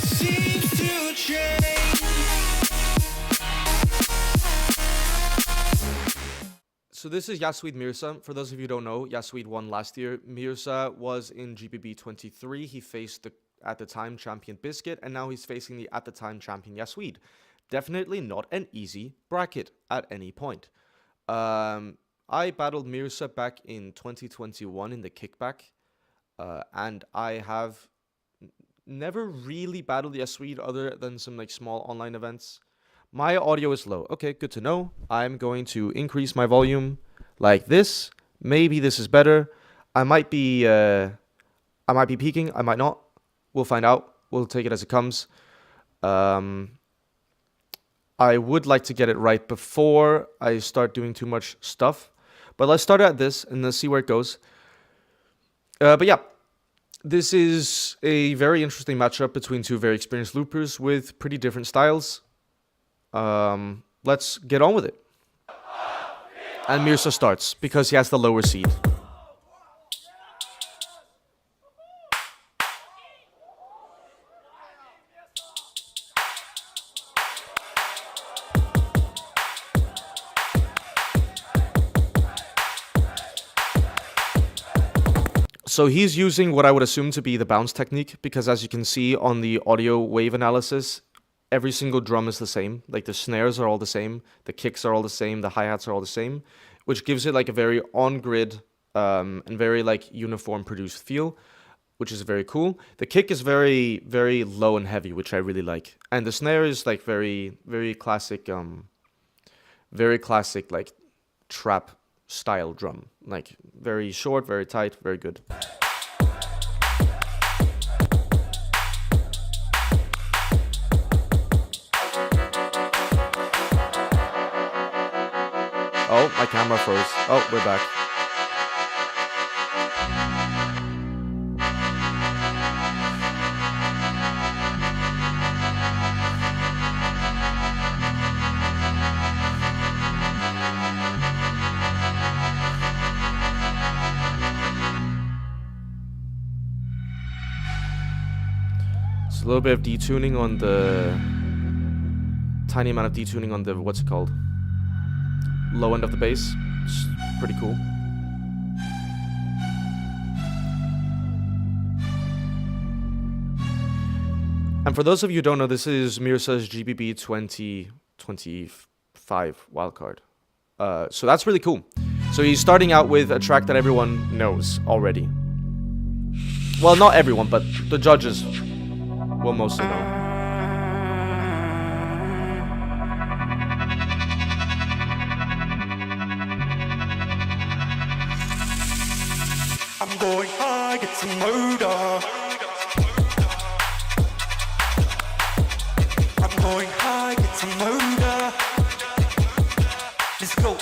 seems to change. So this is Yaswede Mirsa. For those of you who don't know, Yaswede won last year. Mirsa was in GBB 23. He faced the, at the time, champion Biscuit, and now he's facing the, at the time, champion Yaswede. Definitely not an easy bracket at any point. I battled Mirsa back in 2021 in the kickback, and I have never really battled Yaswede other than some like small online events. My audio is low. Okay, good to know. I'm going to increase my volume like this. Maybe this is better. I might be peaking. I might not. We'll find out. We'll take it as it comes. I would like to get it right before I start doing too much stuff. But let's start at this and let's see where it goes. But yeah, this is a very interesting matchup between two very experienced loopers with pretty different styles. Let's get on with it. And Mirsa starts because he has the lower seed. So he's using what I would assume to be the bounce technique, because as you can see on the audio wave analysis, every single drum is the same. Like the snares are all the same, the kicks are all the same, the hi-hats are all the same, which gives it like a very on-grid and very like uniform produced feel, which is very cool. The kick is very, very low and heavy, which I really like. And the snare is like very, very classic like trap style drum. Like very short, very tight, very good. Oh, my camera froze. Oh, we're back. It's a little bit of detuning on the... tiny amount of detuning on the... what's it called? Low end of the bass. It's pretty cool. And for those of you who don't know, this is Mirsa's GBB 2025 wildcard. So that's really cool. So he's starting out with a track that everyone knows already. Well, not everyone, but the judges will mostly know. I'm going high, get some murder. I'm going high, get some murder. Let's go.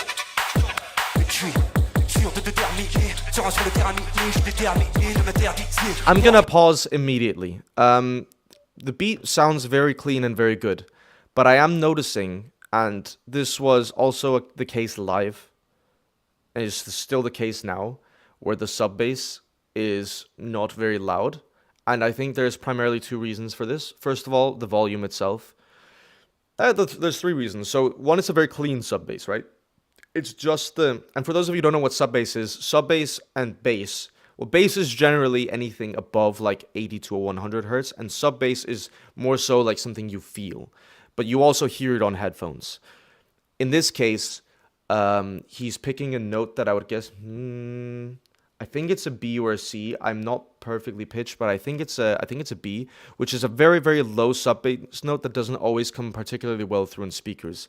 I'm gonna pause immediately. The beat sounds very clean and very good, but I am noticing, and this was also the case live, and it's still the case now, where the sub bass is not very loud. And I think there's primarily two reasons for this. First of all, the volume itself. There's three reasons. So one, it's a very clean sub bass, right? It's just the... And for those of you who don't know what sub bass is, sub bass and bass... Well, bass is generally anything above like 80 to 100 hertz, and sub bass is more so like something you feel. But you also hear it on headphones. In this case, he's picking a note that I would guess... I think it's a B or a C. I'm not perfectly pitched, but I think it's a B, which is a very, very low sub bass note that doesn't always come particularly well through in speakers.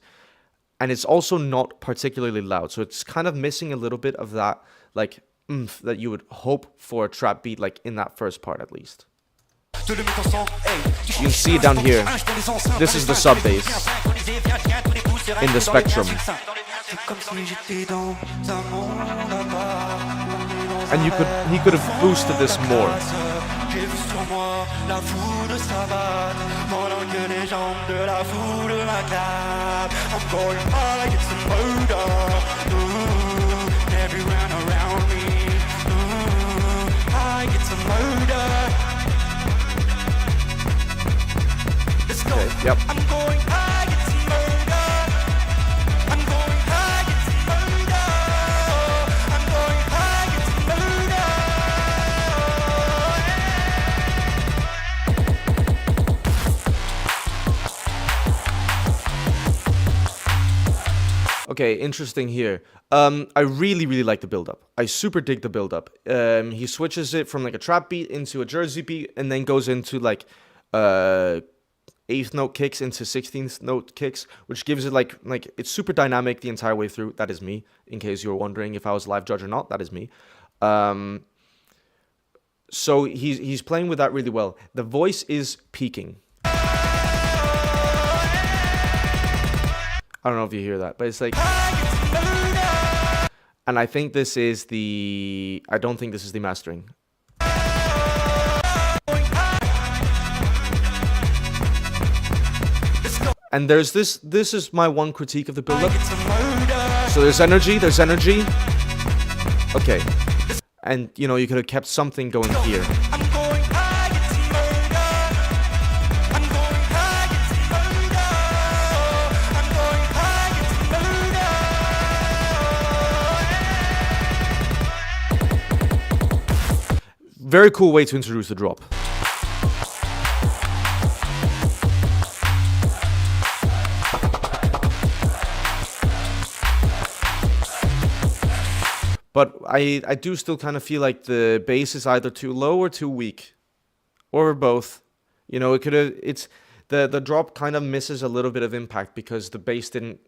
And it's also not particularly loud, so it's kind of missing a little bit of that like oomph that you would hope for a trap beat, like in that first part at least. You can see it down here. This is the sub bass in the spectrum. And he could have boosted this more. Yep. I'm going high, it's murder. I'm going high, it's murder. I'm going high, it's murder. Okay, interesting here. I really like the build-up. I super dig the build-up. He switches it from like a trap beat into a Jersey beat, and then goes into like 8th note kicks into 16th note kicks, which gives it like it's super dynamic the entire way through. That is me, in case you were wondering if I was a live judge or not. That is me. So he's playing with that really well. The voice is peaking. I don't know if you hear that, but it's like, and I think this is the, I don't think this is the mastering. And there's this is my one critique of the build-up. So there's energy. Okay. And, you know, you could have kept something going here. Very cool way to introduce the drop. But I do still kind of feel like the bass is either too low or too weak, or both. You know, the drop kind of misses a little bit of impact because the bass didn't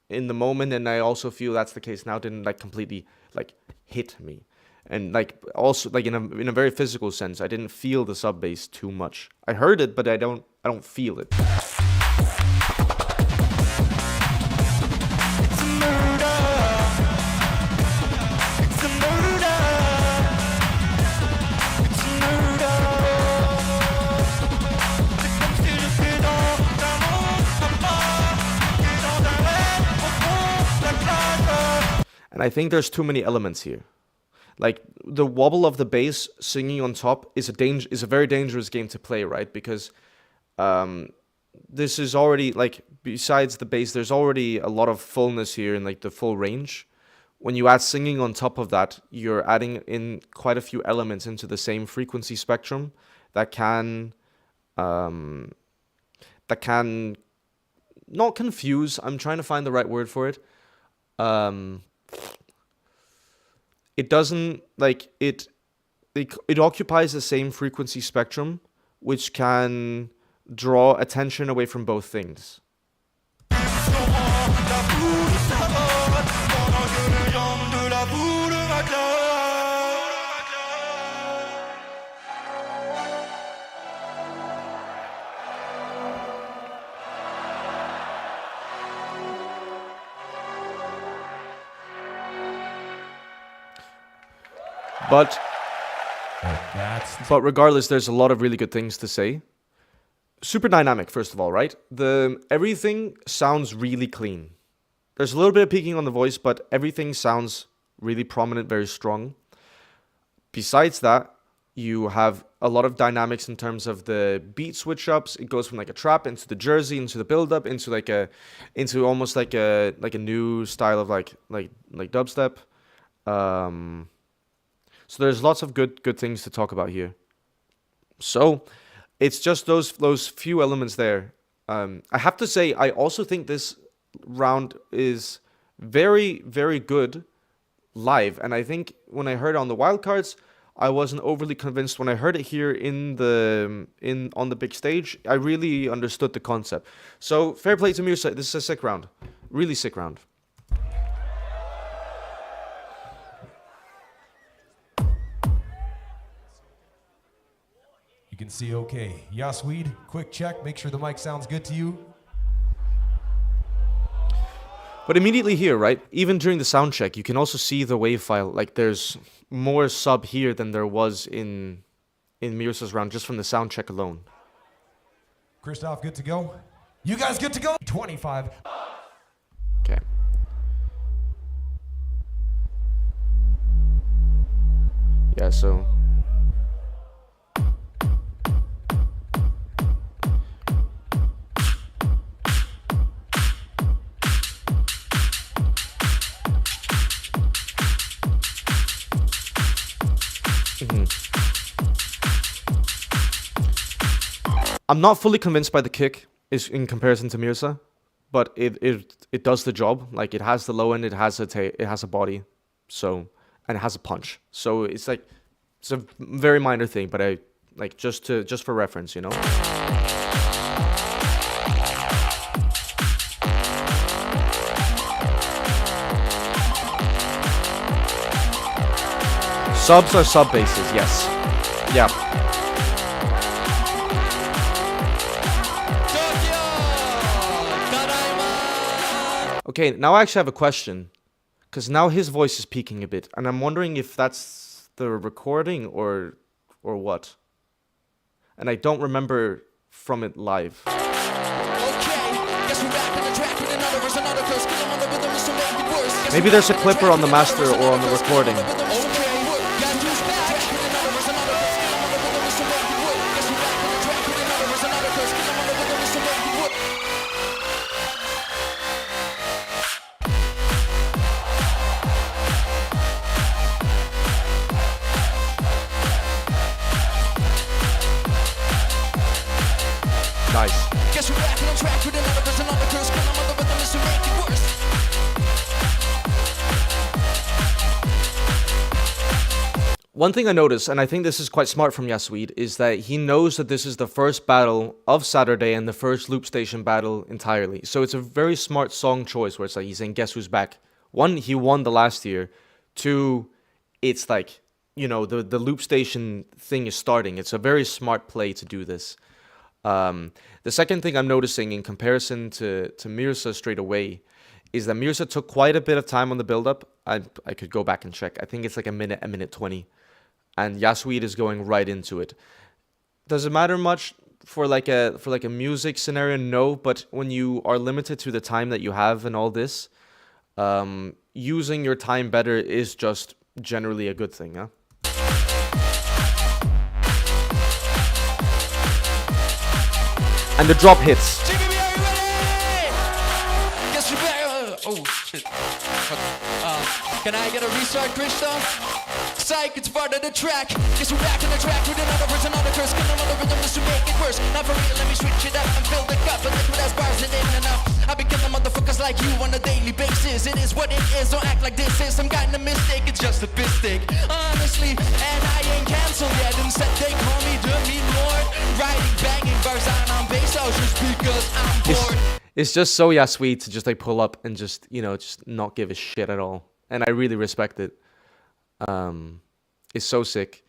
in the moment, and I also feel that's the case now, didn't like completely like hit me. And like also like in a very physical sense, I didn't feel the sub bass too much. I heard it, but I don't feel it. And I think there's too many elements here. Like the wobble of the bass singing on top is a very dangerous game to play, right? Because this is already like, besides the bass, there's already a lot of fullness here in like the full range. When you add singing on top of that, you're adding in quite a few elements into the same frequency spectrum that can not confuse. I'm trying to find the right word for it. It doesn't like it occupies the same frequency spectrum, which can draw attention away from both things. But regardless, there's a lot of really good things to say. Super dynamic, first of all, right? Everything sounds really clean. There's a little bit of peaking on the voice, but everything sounds really prominent, very strong. Besides that, you have a lot of dynamics in terms of the beat switch ups. It goes from like a trap into the Jersey, into the build-up, into almost like a new style of like dubstep. So there's lots of good things to talk about here. So it's just those few elements there. I have to say, I also think this round is very, very good live. And I think when I heard it on the wildcards, I wasn't overly convinced. When I heard it here on the big stage, I really understood the concept. So fair play to Mirsa. This is a sick round. Really sick round. You can see okay. Yaswede, quick check, make sure the mic sounds good to you. But immediately here, right, even during the sound check, you can also see the wave file. Like there's more sub here than there was in Mirsa's round, just from the sound check alone. Christoph, good to go? You guys good to go? 25. Okay. Yeah, so... I'm not fully convinced by the kick is in comparison to Mirsa, but it does the job. Like, it has the low end, it has a body, so, and it has a punch. So it's like, it's a very minor thing, but I like just for reference, you know. Subs are sub basses, yes. Yeah. Okay, now I actually have a question. Because now his voice is peaking a bit. And I'm wondering if that's the recording or what. And I don't remember from it live. Maybe there's a clipper on the master or on the recording. Nice. One thing I noticed, and I think this is quite smart from Yaswede, is that he knows that this is the first battle of Saturday and the first loop station battle entirely. So it's a very smart song choice where it's like he's saying, guess who's back? One, he won the last year. Two, it's like, you know, the loop station thing is starting. It's a very smart play to do this. The second thing I'm noticing in comparison to Mirsa straight away is that Mirsa took quite a bit of time on the build-up. I could go back and check. I think it's like a minute 20. And Yaswede is going right into it. Does it matter much for like a music scenario? No, but when you are limited to the time that you have and all this, using your time better is just generally a good thing, huh? And the drop hits. GBB, are you ready? Guess you better. Oh shit. Can I get a restart, Christoph? Psych, it's part of the track. Guess we're back on the track with another verse, another curse. Get another rhythm just to make it worse. Not for real, let me switch it up and fill the cup. And liquid as bars, it ain't enough. I be killing motherfuckers like you on a daily basis. It is what it is, don't act like this is some kind of mistake. It's just a piss stick, honestly. And I ain't cancelled yet. Instead, they call me the mean lord. Writing banging bars out on bass house just because I'm bored. It's just so Yaswede to just like pull up and just, you know, just not give a shit at all. And I really respect it. It's so sick.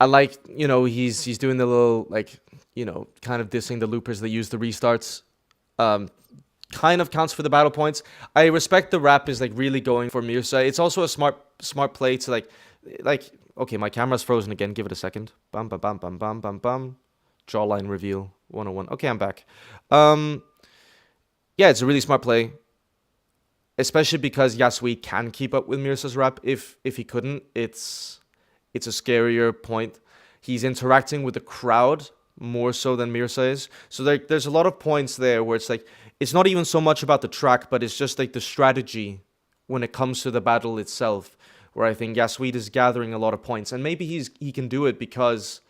I like, you know, he's doing the little, like, you know, kind of dissing the loopers that use the restarts. Kind of counts for the battle points. I respect the rap is like really going for Mirsa. It's also a smart play to like, okay, my camera's frozen again. Give it a second. Bum bum bum bum bum bum bum. Jawline reveal 101. Okay, I'm back. Yeah, it's a really smart play. Especially because Yaswede can keep up with Mirsa's rap. If he couldn't, it's a scarier point. He's interacting with the crowd more so than Mirsa is. So there's a lot of points there where it's like, it's not even so much about the track, but it's just like the strategy when it comes to the battle itself, where I think Yaswede is gathering a lot of points. And maybe he can do it because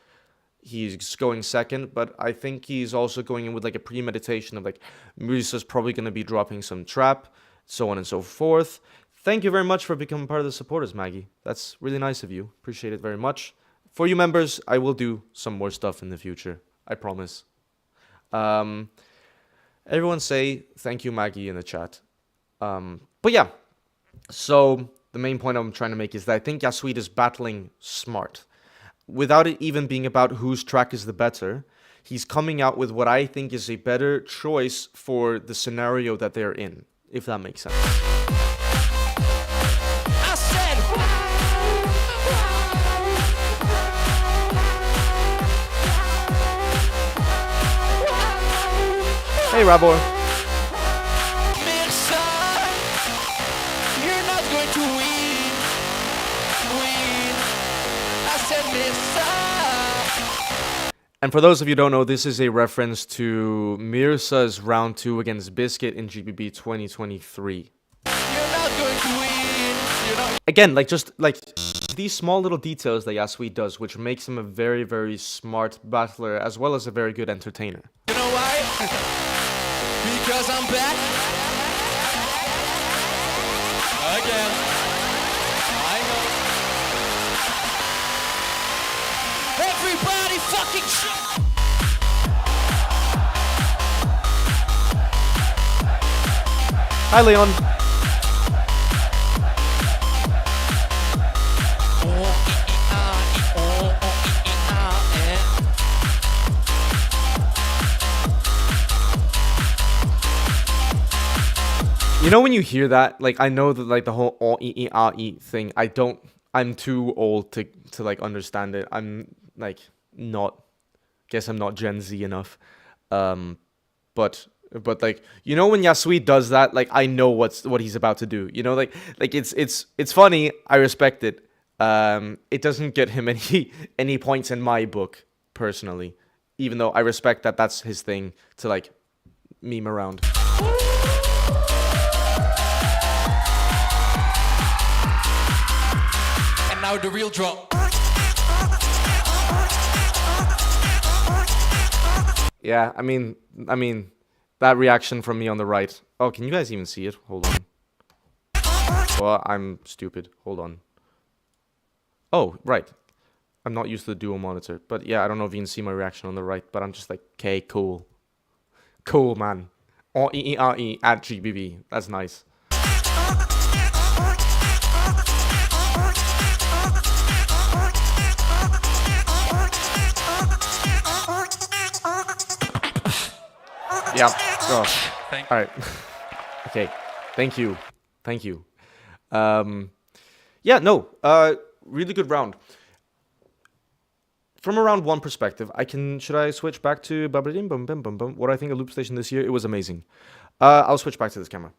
he's going second, but I think he's also going in with like a premeditation of like, Mirsa's probably going to be dropping some trap, so on and so forth. Thank you very much for becoming part of the supporters, Maggie. That's really nice of you. Appreciate it very much. For you members, I will do some more stuff in the future. I promise. Everyone say thank you, Maggie, in the chat. But yeah, so the main point I'm trying to make is that I think Yaswede is battling smart. Without it even being about whose track is the better, he's coming out with what I think is a better choice for the scenario that they're in, if that makes sense. I said, Hey, Rabor. Mirsa, you're not going to win. I said, Mirsa. And for those of you who don't know, this is a reference to Mirsa's round 2 against Biscuit in GBB 2023. You're not going to win. You're not. Again, like, just, like, these small little details that Yaswede does, which makes him a very, very smart battler as well as a very good entertainer. You know why? Because I'm back. Again. I know. Everybody fucking shit. Hi, Leon. You know when you hear that, like I know that like the whole e thing, I'm too old to like understand it. I'm like guess I'm not Gen Z enough. But like you know when Yaswede does that, like I know what he's about to do. You know, like it's funny. I respect it. It doesn't get him any points in my book personally, even though I respect that that's his thing to like meme around. And now the real drop. Yeah, I mean that reaction from me on the right. Oh, can you guys even see it? Hold on. Well, I'm stupid. Hold on. Oh, right. I'm not used to the dual monitor. But yeah, I don't know if you can see my reaction on the right, but I'm just like, okay, cool. Cool, man. O-E-E-R-E at GBB. That's nice. Yeah. Oh. All right. Okay. Thank you. Yeah. No. Really good round. From a round one perspective, should I switch back to what I think of Loop Station this year? It was amazing. I'll switch back to this camera.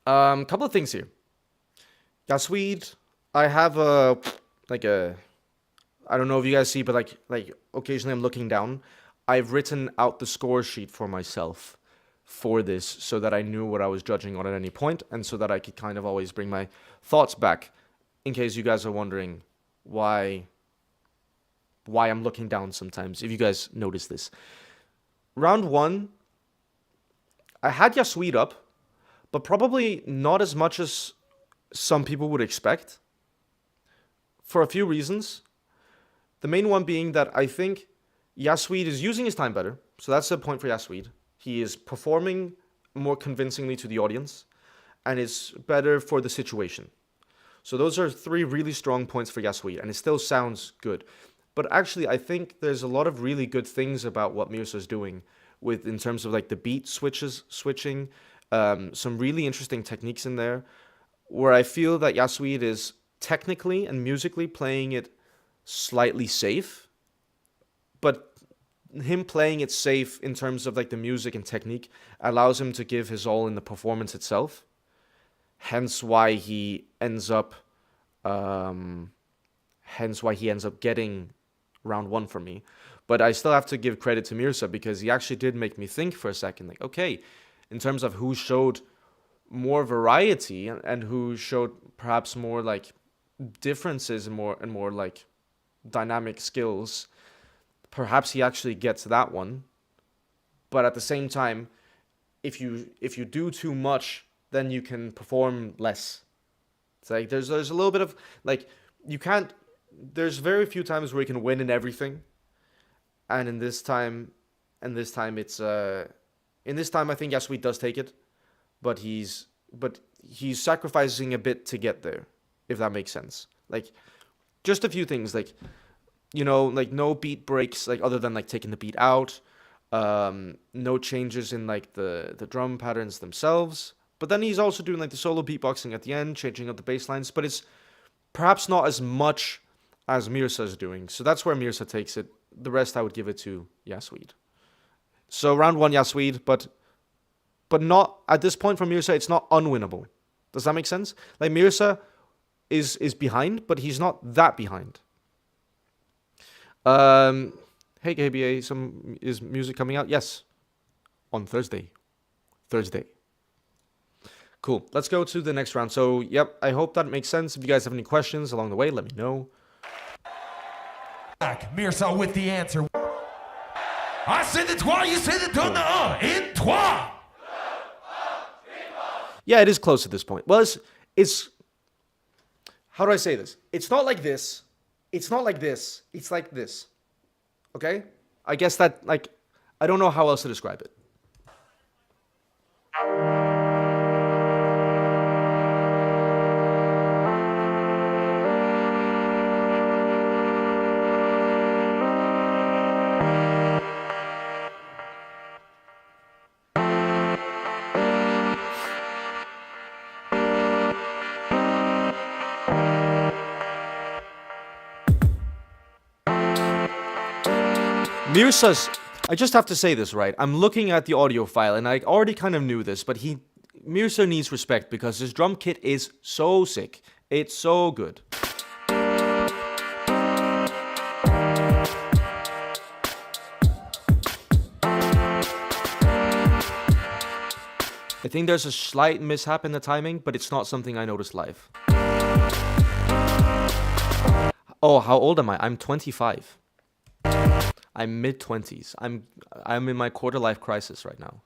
Couple of things here. Yaswede, I have I don't know if you guys see, but like occasionally I'm looking down. I've written out the score sheet for myself for this so that I knew what I was judging on at any point, and so that I could kind of always bring my thoughts back in case you guys are wondering why I'm looking down sometimes, if you guys notice this. Round one, I had Yaswede up, but probably not as much as some people would expect, for a few reasons. The main one being that I think Yaswede is using his time better, so that's a point for Yaswede. He is performing more convincingly to the audience, and is better for the situation. So those are three really strong points for Yaswede, and it still sounds good. But actually, I think there's a lot of really good things about what Mirsa is doing in terms of like the beat switching, some really interesting techniques in there, where I feel that Yaswede is technically and musically playing it slightly safe, but him playing it safe in terms of like the music and technique allows him to give his all in the performance itself. Hence why he ends up getting round one for me. But I still have to give credit to Mirsa, because he actually did make me think for a second, like, okay, in terms of who showed more variety and who showed perhaps more like differences and more like dynamic skills, perhaps he actually gets that one. But at the same time, if you do too much, then you can perform less. It's like there's a little bit of like you can't. There's very few times where you can win in everything, and in this time I think Yaswede does take it, but he's sacrificing a bit to get there, if that makes sense. Like just a few things, like you know, like no beat breaks, like other than like taking the beat out, no changes in like the drum patterns themselves. But then he's also doing like the solo beatboxing at the end, changing up the bass lines, but it's perhaps not as much as Mirsa is doing. So that's where Mirsa takes it. The rest I would give it to Yaswede. So round one Yaswede, but not at this point for Mirsa, it's not unwinnable. Does that make sense? Like Mirsa is behind, but he's not that behind. Hey KBA, is music coming out? Yes. On Thursday. Cool. Let's go to the next round. So, yep, I hope that makes sense. If you guys have any questions along the way, let me know. Mirsa with the answer. I said the trois, you said the deux, in trois. Yeah, it is close at this point. Well, it's how do I say this? It's not like this. It's not like this. It's like this. Okay? I guess that, like, I don't know how else to describe it. Mirsa's, I just have to say this, right? I'm looking at the audio file, and I already kind of knew this, but Mirsa needs respect because his drum kit is so sick. It's so good. I think there's a slight mishap in the timing, but it's not something I noticed live. Oh, how old am I? I'm 25. I'm mid-20s. I'm in my quarter-life crisis right now.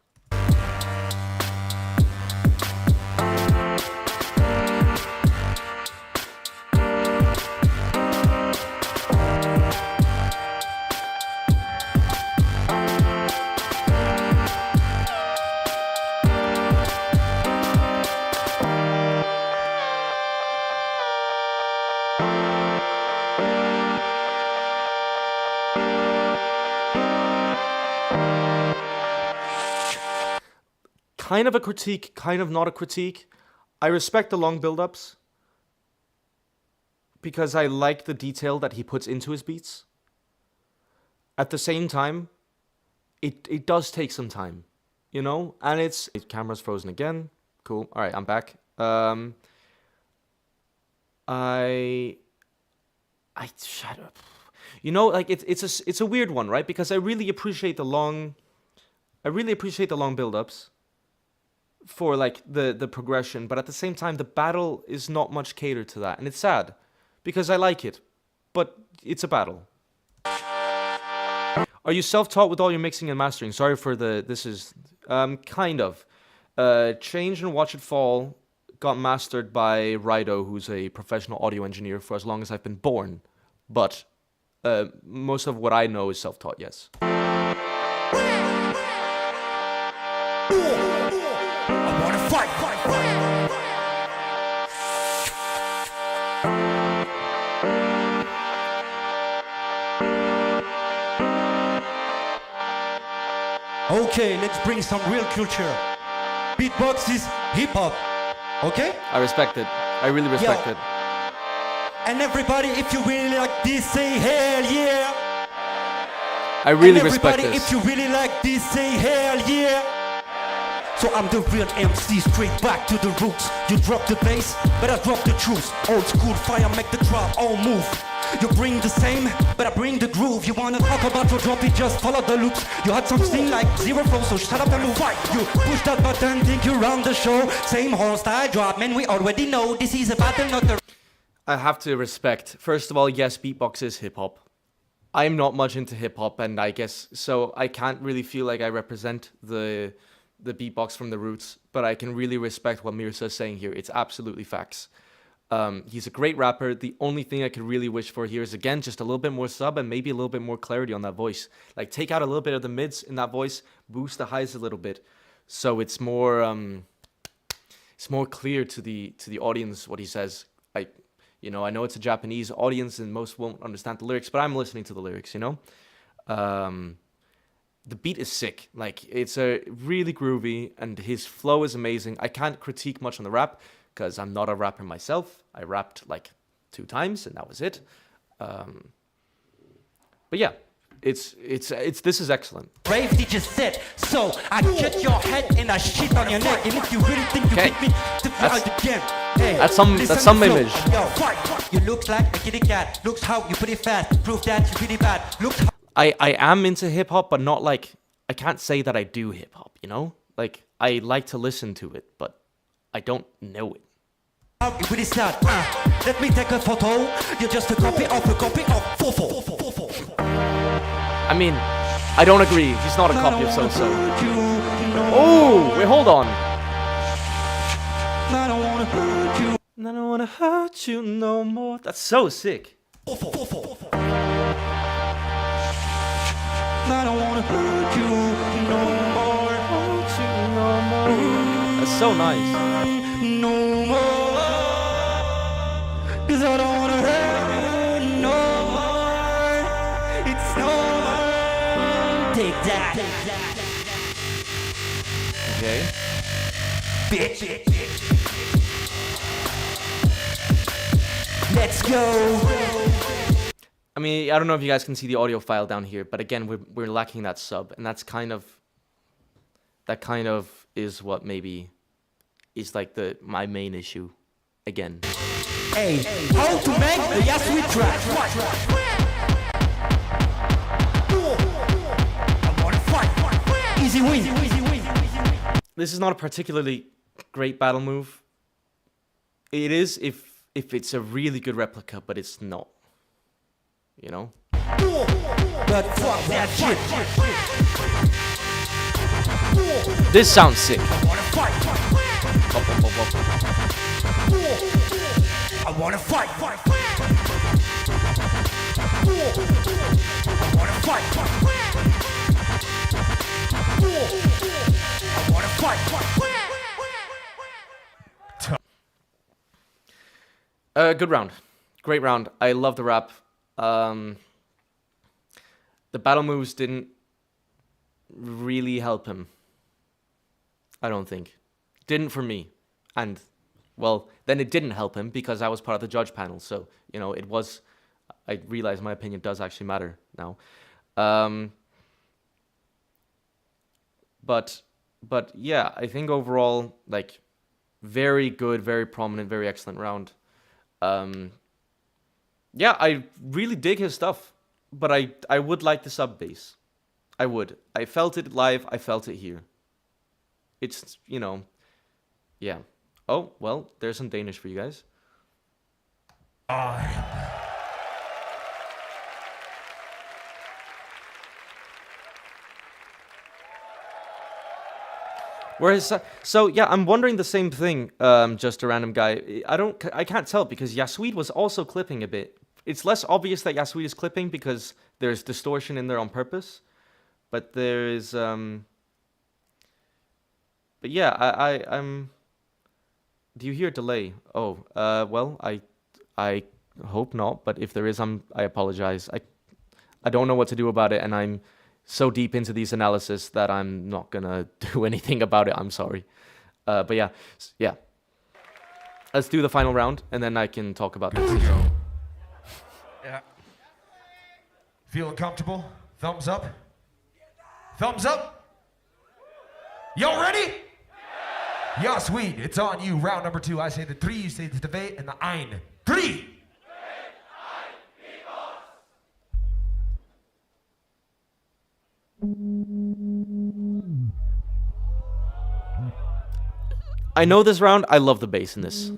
Kind of a critique, kind of not a critique. I respect the long build-ups because I like the detail that he puts into his beats. At the same time, it does take some time, you know? And camera's frozen again. Cool. All right, I'm back. Shut up. You know, like it's a weird one, right? Because I really appreciate the long build-ups for like the progression, but at the same time the battle is not much catered to that, and it's sad because I like it, but it's a battle. Are you self-taught with all your mixing and mastering? Sorry for this is kind of Change and Watch It Fall got mastered by Rido, who's a professional audio engineer for as long as I've been born, but most of what I know is self-taught, yes. Fight. Okay, let's bring some real culture. Beatbox is hip-hop, okay? I respect it. I really respect it. And everybody, if you really like this, say hell yeah. I really respect this. If you really like this, say hell yeah. So I'm the real MC, straight back to the roots. You drop the bass, but I drop the truth. Old school fire, make the crowd all move. You bring the same, but I bring the groove. You wanna talk about your drop it, just follow the loops. You had something like zero flow, so shut up and move. Fight. You push that button, think you run the show. Same whole style drop, man, we already know this is a battle, not the... I have to respect. First of all, yes, beatbox is hip-hop. I'm not much into hip-hop, and I guess, so I can't really feel like I represent the beatbox from the roots, but I can really respect what Mirsa is saying here. It's absolutely facts. He's a great rapper. The only thing I could really wish for here is, again, just a little bit more sub and maybe a little bit more clarity on that voice. Like, take out a little bit of the mids in that voice, boost the highs a little bit, so it's more clear to the audience what he says. Like, you know, I know it's a Japanese audience and most won't understand the lyrics, but I'm listening to the lyrics, you know? The beat is sick. Like, it's a really groovy, and his flow is amazing. I can't critique much on the rap because I'm not a rapper myself. I rapped like 2 times, and that was it. But yeah, this is excellent. Brave DJ said, so I cut your head and I shit on your neck. And if you really think you beat me, to fly again. Hey, that's some image. Yo, fight. You look like a kitty cat. Looks how you pretty fat. Prove that you pretty bad. Look how I am into hip-hop, but not like, I can't say that I do hip-hop, you know? Like, I like to listen to it, but I don't know it. It really sad. Let me take a photo. You're just a copy of Fofo. I mean, I don't agree. He's not a copy of So-So. Oh, wait, hold on. I don't wanna hurt you. I don't wanna hurt you no more. That's so sick. I don't wanna hurt you no more. Hurt you no more. That's so nice. No more. 'Cause I don't wanna hurt you no more. It's no more. Take that. Okay. Bitch. Let's go. I mean, I don't know if you guys can see the audio file down here, but again, we're lacking that sub, and that kind of is what maybe is like my main issue again. Hey, how to make a Yaswede track? I wanna fight. Easy win. This is not a particularly great battle move. It is if it's a really good replica, but it's not. You know? But fuck that shit. This sounds sick. I wanna fight. I wanna fight. I wanna fight. I wanna fight. Good round. Great round. I love the rap. The battle moves didn't really help him. I don't think. Didn't for me. And, well, then it didn't help him because I was part of the judge panel. So, you know, it was... I realize my opinion does actually matter now. But yeah, I think overall, like, very good, very prominent, very excellent round. Yeah, I really dig his stuff, but I would like the sub bass. I would. I felt it live, I felt it here. It's, you know, yeah. Oh, well, there's some Danish for you guys. Whereas, so yeah, I'm wondering the same thing. Just a random guy. I can't tell because Yaswede was also clipping a bit. It's less obvious that Yaswede is clipping because there's distortion in there on purpose. But there is, but yeah, I'm. Do you hear delay? Oh, well, I hope not. But if there is, I apologize. I don't know what to do about it, and I'm so deep into these analysis that I'm not gonna do anything about it. I'm sorry. But yeah. Let's do the final round, and then I can talk about this. Yeah. Feeling comfortable? Thumbs up? Thumbs up? Y'all ready? Yaswede, it's on you. Round number 2. I say the 3, you say the debate, and the ein. 3! I know this round. I love the bass in this.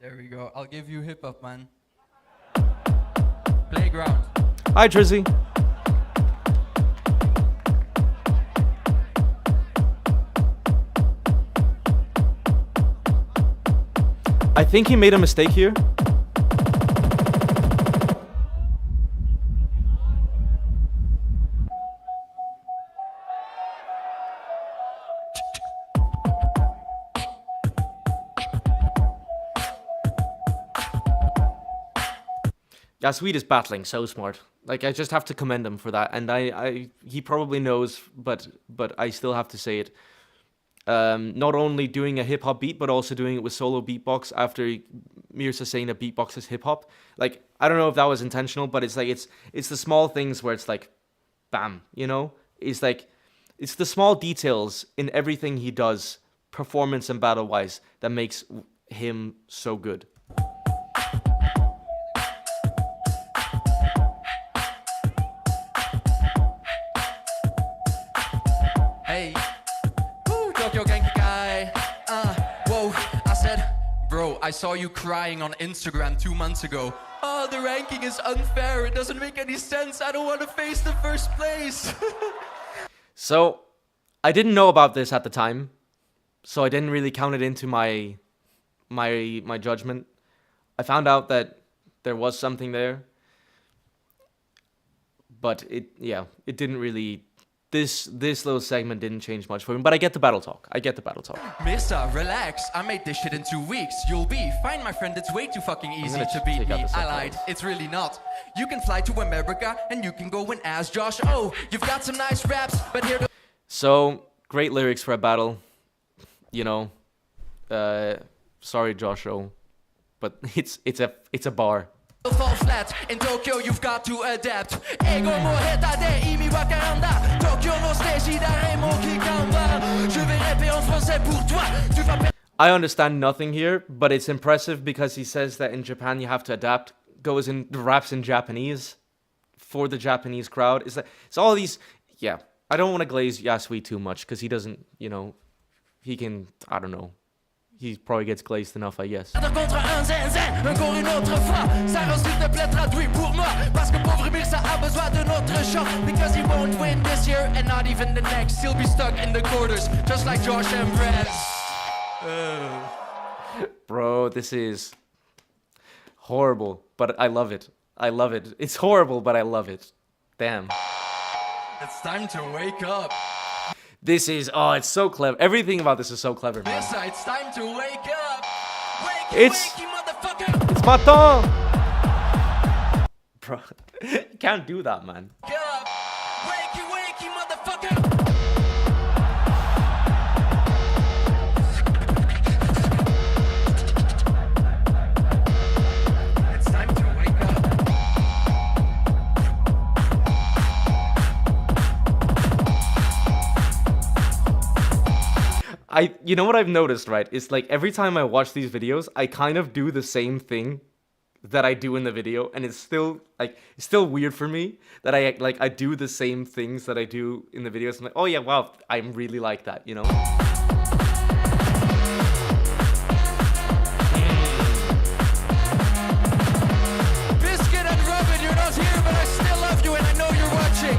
There we go. I'll give you hip hop, man. Playground. Hi, Trizzy. I think he made a mistake here. Yaswede is battling so smart. Like, I just have to commend him for that. And he probably knows, but I still have to say it. Not only doing a hip hop beat, but also doing it with solo beatbox after Mirsa saying that beatbox is hip hop. Like, I don't know if that was intentional, but it's like, it's the small things where it's like, bam, you know? It's like, it's the small details in everything he does, performance and battle wise, that makes him so good. Hey. Woo, I saw you crying on Instagram 2 months ago. Oh, the ranking is unfair. It doesn't make any sense. I don't want to face the first place. So, I didn't know about this at the time, so I didn't really count it into my judgment. I found out that there was something there, but it didn't really. This little segment didn't change much for me, but I get the battle talk. Mirsa, relax. I made this shit in 2 weeks. You'll be fine, my friend. It's way too fucking easy to beat take out me. the I lied. It's really not. You can fly to America and you can go and ask Josh. Oh, you've got some nice raps, but here. So great lyrics for a battle, you know. Sorry, Josh O, but it's a bar. Fall flat. In Tokyo, you've got to adapt. Ego mo heta de imi wakanda. Tokyo no stage d'arrêt mon kikamba. Je vais rapper en français pour toi. Tu vas. I understand nothing here, but it's impressive because he says that in Japan you have to adapt. Goes in raps in Japanese for the Japanese crowd. It's all these. Yeah, I don't want to glaze Yaswede too much because he doesn't. You know, he can. I don't know. He probably gets glazed enough, I guess. Contre un zinzin, encore une autre fois. Ça rend s'il te plaît traduit pour moi. Parce que pauvre Mirsa a besoin de notre chant. Because he won't win this year and not even the next. He'll be stuck in the quarters, just like Josh and Brad. Bro, this is horrible, but I love it. It's horrible, but I love it. Damn. It's time to wake up. This is, it's so clever. Everything about this is so clever, man. Mirsa, it's time to wake up. It's my turn. Bro, you can't do that, man. Wake up. Wakey, motherfucker. It's time to wake up. You know what I've noticed, right? It's like every time I watch these videos, I kind of do the same thing that I do in the video, and it's still weird for me that I do the same things that I do in the videos. I'm like, oh yeah, wow, I'm really like that, you know? Biscuit and Robin, you're not here, but I still love you and I know you're watching.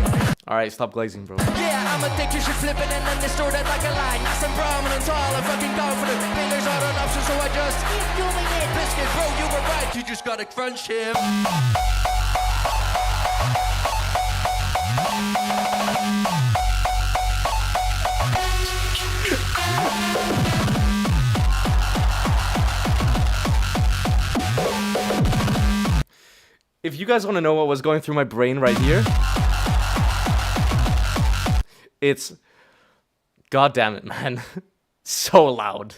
Alright, stop glazing, bro. Yeah, I'm addicted, you flip it and then distort it like a line. Nice and prominent, tall and fucking confident. Fingers are an option, so I just keep doing it. Biscuit, bro, you were right, you just gotta crunch him. If you guys want to know what was going through my brain right here, it's, god damn it, man, so loud.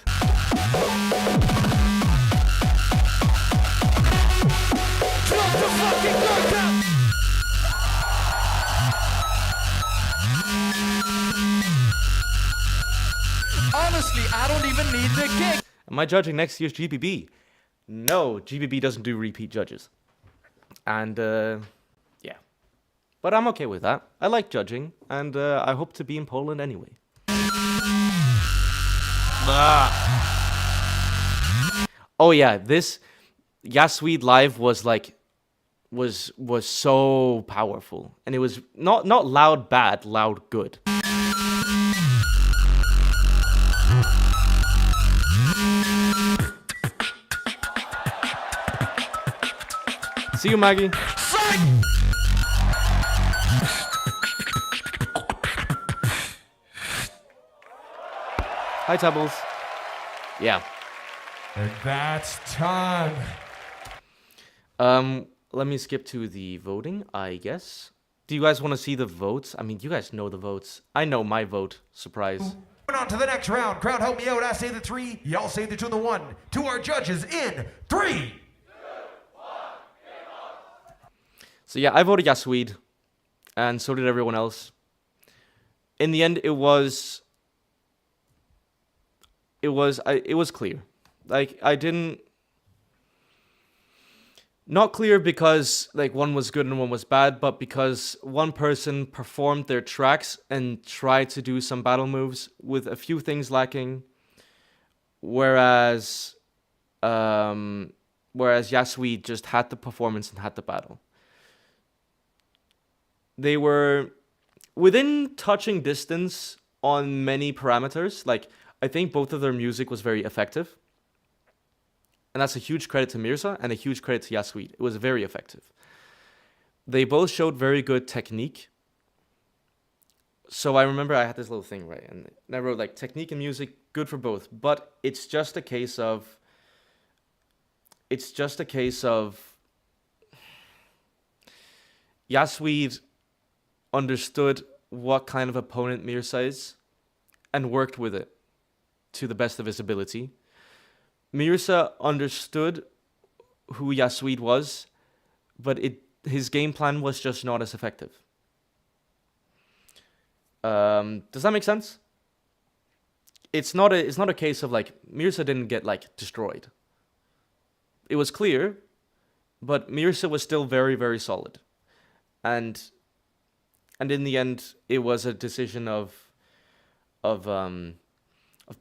Honestly, I don't even need the kick. Am I judging next year's GBB? No, GBB doesn't do repeat judges. And, yeah. But I'm okay with that. I like judging, and I hope to be in Poland anyway. Oh yeah, this Yaswede live was like, was so powerful. And it was not loud bad, loud good. See you, Maggie. Hi, Tubbles. Yeah. And that's time. Let me skip to the voting, I guess. Do you guys want to see the votes? I mean, you guys know the votes. I know my vote. Surprise. Moving on to the next round. Crowd, help me out. I say the 3. Y'all say the 2 and the 1. To our judges in 3. So yeah, I voted Yaswede, and so did everyone else. In the end, it was clear. Like, I didn't... Not clear because, like, one was good and one was bad, but because one person performed their tracks and tried to do some battle moves with a few things lacking, whereas Whereas Yaswede just had the performance and had the battle. They were within touching distance on many parameters. Like, I think both of their music was very effective. And that's a huge credit to Mirsa and a huge credit to Yaswede. It was very effective. They both showed very good technique. So I remember I had this little thing, right? And I wrote, like, technique and music, good for both. But it's just a case of... Yaswede understood what kind of opponent Mirsa is and worked with it to the best of his ability. Mirsa understood who Yaswede was, but his game plan was just not as effective. Does that make sense? It's not a case of like Mirsa didn't get like destroyed. It was clear, but Mirsa was still very, very solid. And in the end, it was a decision of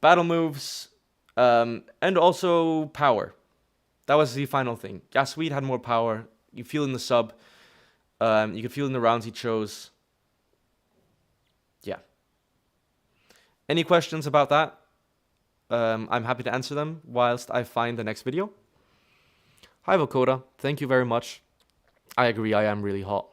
battle moves, and also power. That was the final thing. Yaswede had more power. You feel in the sub. You could feel in the rounds he chose. Yeah. Any questions about that? I'm happy to answer them whilst I find the next video. Hi Vokoda, thank you very much. I agree, I am really hot.